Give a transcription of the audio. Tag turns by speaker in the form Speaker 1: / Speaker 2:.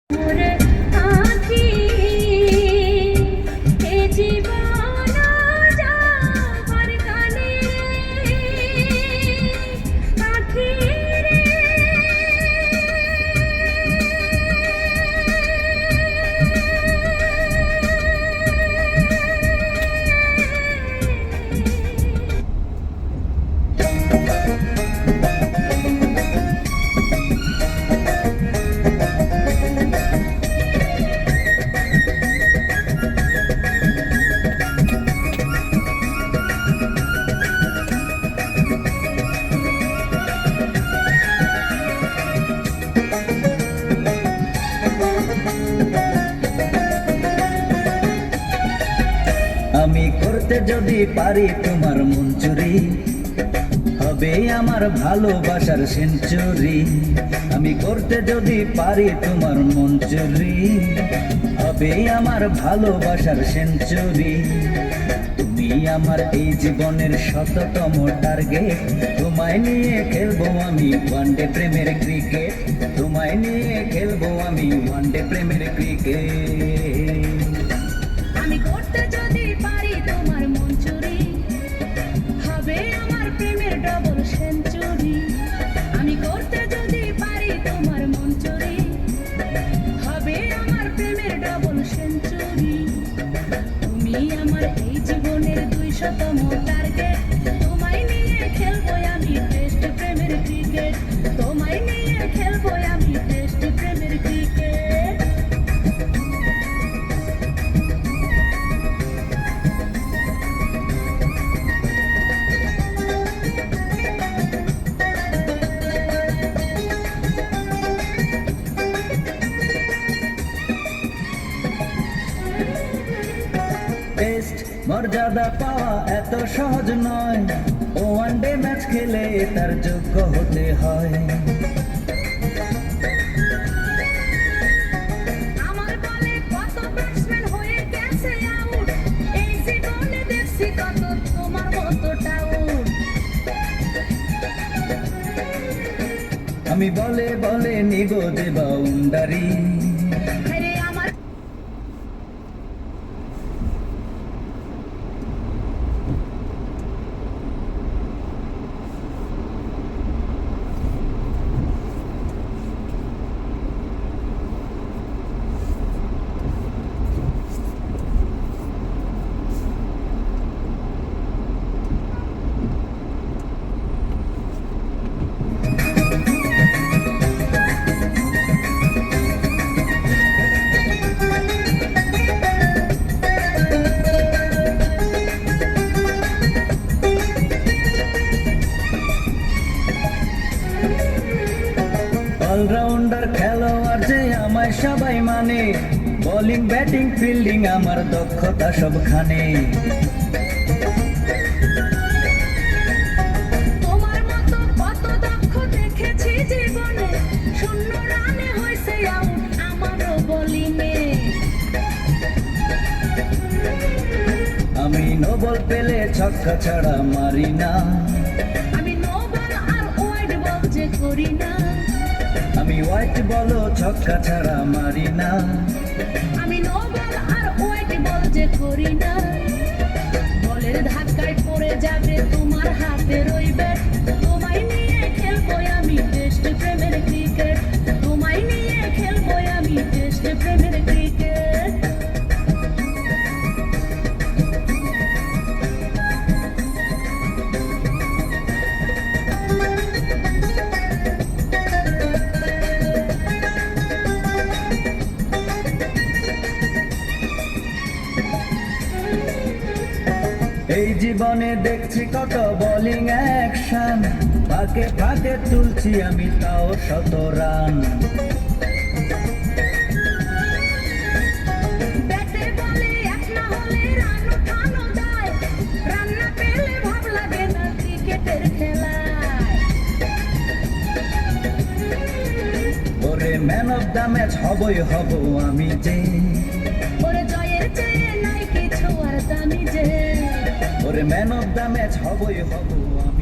Speaker 1: আমি করতে যদি পারি তোমার মন চুরি, হবে আমার ভালোবাসার সেঞ্চুরি। আমি করতে যদি পারি তোমার মন চুরি, হবে আমার ভালোবাসার সেঞ্চুরি। তুমি আমার এই জীবনের শততম টার্গেট, তোমায় নিয়ে খেলবো আমি ওয়ানডে প্রেমের ক্রিকেট। তোমায় নিয়ে খেলবো আমি ওয়ানডে প্রেমের ক্রিকেট।
Speaker 2: আমি করতে যদি পারি তোমার মন চুরি, হবে আমার প্রেমের ডবল সেঞ্চুরি। আমি করতে যদি পারি তোমার মন চুরি, হবে আমার প্রেমের ডবল সেঞ্চুরি। তুমি আমার এই জীবনের 200তম টার্গেট, তোমায় নিয়ে খেলবো আমি টেস্ট প্রেমের ক্রিকেট। তোমায় নিয়ে খেলবো আমি টেস্ট প্রেমের ক্রিকেট।
Speaker 1: টেস্ট মর্যাদা পাওয়া এত সহজ নয়, ওয়ানডে ম্যাচ খেলে তার যোগ্য হতে হয়।
Speaker 2: আমার বলে কত ব্যাটসম্যান হয়ে গেছে আউট, এই জীবনে দেখছি কত তোমার মতো টাউট।
Speaker 1: আমি বলে বলে নিব যে বাউন্ডারি।
Speaker 2: আরে আমার
Speaker 1: অলরাউন্ডার খেলোয়াড় যে আমায় সবাই মানে, বোলিং ব্যাটিং ফিল্ডিং আমার দক্ষতা সবখানে।
Speaker 2: তোমার মতো কত দক্ষ দেখেছি জীবনে, 0 রানে হয়েছে আউট আমারও বোলিংয়ে।
Speaker 1: আমি নো বল পেলে ছক্কা ছাড়া মারি না।
Speaker 2: আমি নো বল আর ওয়াইড বল যে করি না।
Speaker 1: আমি হোয়াইট বলও ছক্কা ছাড়া মারি না।
Speaker 2: আমি নো বল আর ওয়াইড বল যে করি না। বলের ধাক্কায় পড়ে যাবে তোমার হাতে রইবে, তোমায় নিয়ে খেলবো আমি টেস্ট প্রেমের ক্রিকেট। তোমায় নিয়ে খেলবো আমি টেস্ট প্রেমের ক্রিকেট।
Speaker 1: এই জীবনে দেখছি কত বোলিং অ্যাকশন, ফাঁকে ফাঁকে তুলছি আমি তাও 100 রান।
Speaker 2: ব্যাটে বলে এক না হলে রান উঠানো দায়, রান না পেলে ভাব লাগে না ক্রিকেটের খেলায়।
Speaker 1: ওরে ম্যান অফ দ্য ম্যাচ হবই হব আমি যে,
Speaker 2: ওরে জয়ের চেয়ে নাই কিছু আর দামি যে।
Speaker 1: ওরে ম্যান অফ দ্য ম্যাচ হবই হব আমি।